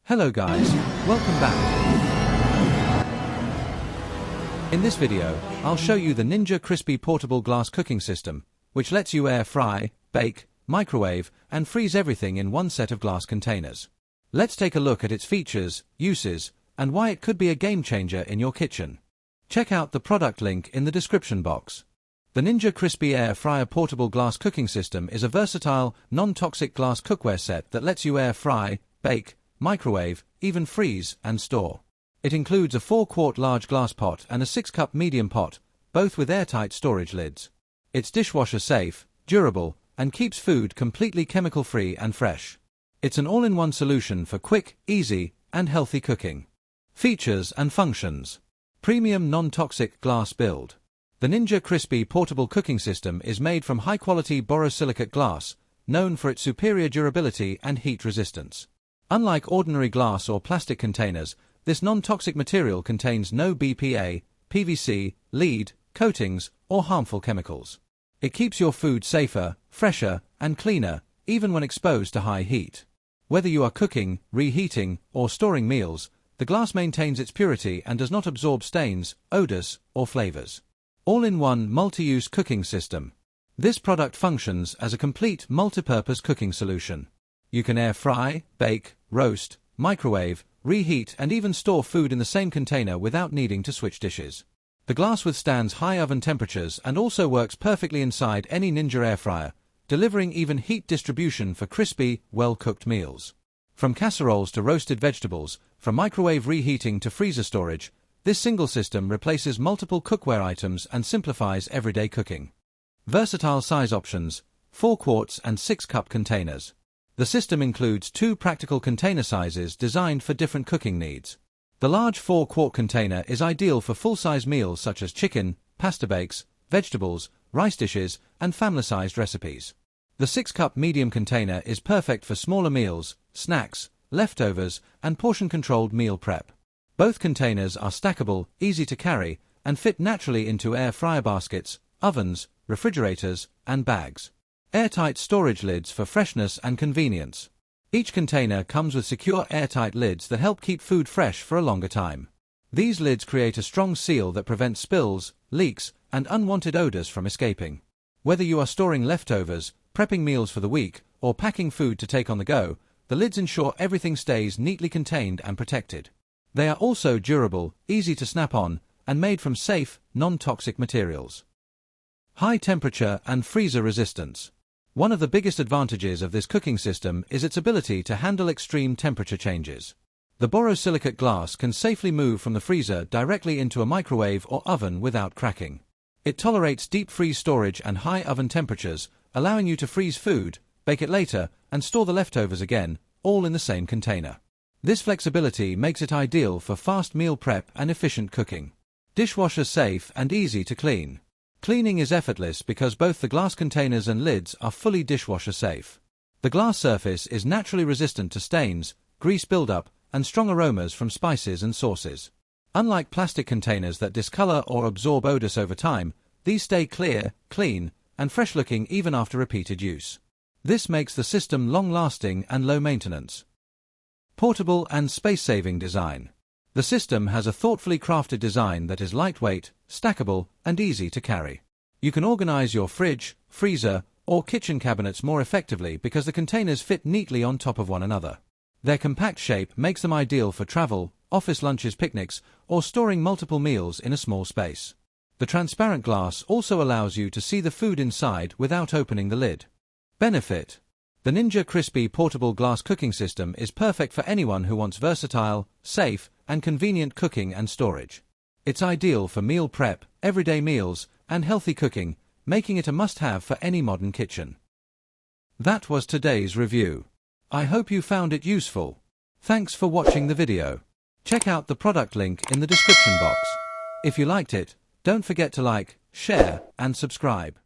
Hello guys, welcome back. In this video, I'll show you the Ninja Crispi portable glass cooking system, which lets you air fry, bake, microwave, and freeze everything in one set of glass containers. Let's take a look at its features, uses, and why it could be a game changer in your kitchen. Check out the product link in the description box. The Ninja Crispi Air Fryer Portable Glass Cooking System is a versatile, non-toxic glass cookware set that lets you air fry, bake, microwave, even freeze and store. It includes a 4-quart large glass pot and a 6-cup medium pot, both with airtight storage lids. It's dishwasher safe, durable, and keeps food completely chemical-free and fresh. It's an all-in-one solution for quick, easy, and healthy cooking. Features and functions. Premium non-toxic glass build. The Ninja Crispi portable cooking system is made from high-quality borosilicate glass, known for its superior durability and heat resistance. Unlike ordinary glass or plastic containers, this non-toxic material contains no BPA, PVC, lead, coatings, or harmful chemicals. It keeps your food safer, fresher, and cleaner, even when exposed to high heat. Whether you are cooking, reheating, or storing meals, the glass maintains its purity and does not absorb stains, odors, or flavors. All-in-one multi-use cooking system. This product functions as a complete multi-purpose cooking solution. You can air fry, bake, roast, microwave, reheat, and even store food in the same container without needing to switch dishes. The glass withstands high oven temperatures and also works perfectly inside any Ninja air fryer, delivering even heat distribution for crispy, well-cooked meals. From casseroles to roasted vegetables, from microwave reheating to freezer storage, this single system replaces multiple cookware items and simplifies everyday cooking. Versatile size options: 4 quarts and 6-cup containers. The system includes 2 practical container sizes designed for different cooking needs. The large 4-quart container is ideal for full-size meals such as chicken, pasta bakes, vegetables, rice dishes, and family-sized recipes. The 6-cup medium container is perfect for smaller meals, snacks, leftovers, and portion-controlled meal prep. Both containers are stackable, easy to carry, and fit naturally into air fryer baskets, ovens, refrigerators, and bags. Airtight storage lids for freshness and convenience. Each container comes with secure airtight lids that help keep food fresh for a longer time. These lids create a strong seal that prevents spills, leaks, and unwanted odors from escaping. Whether you are storing leftovers, prepping meals for the week, or packing food to take on the go, the lids ensure everything stays neatly contained and protected. They are also durable, easy to snap on, and made from safe, non-toxic materials. High temperature and freezer resistance. One of the biggest advantages of this cooking system is its ability to handle extreme temperature changes. The borosilicate glass can safely move from the freezer directly into a microwave or oven without cracking. It tolerates deep freeze storage and high oven temperatures, allowing you to freeze food, bake it later, and store the leftovers again, all in the same container. This flexibility makes it ideal for fast meal prep and efficient cooking. Dishwasher safe and easy to clean. Cleaning is effortless because both the glass containers and lids are fully dishwasher safe. The glass surface is naturally resistant to stains, grease buildup, and strong aromas from spices and sauces. Unlike plastic containers that discolor or absorb odors over time, these stay clear, clean, and fresh-looking even after repeated use. This makes the system long-lasting and low maintenance. Portable and space-saving design. The system has a thoughtfully crafted design that is lightweight, stackable, and easy to carry. You can organize your fridge, freezer, or kitchen cabinets more effectively because the containers fit neatly on top of one another. Their compact shape makes them ideal for travel, office lunches, picnics, or storing multiple meals in a small space. The transparent glass also allows you to see the food inside without opening the lid. Benefit. The Ninja Crispi portable glass cooking system is perfect for anyone who wants versatile, safe, and convenient cooking and storage. It's ideal for meal prep, everyday meals, and healthy cooking, making it a must-have for any modern kitchen. That was today's review. I hope you found it useful. Thanks for watching the video. Check out the product link in the description box. If you liked it, don't forget to like, share, and subscribe.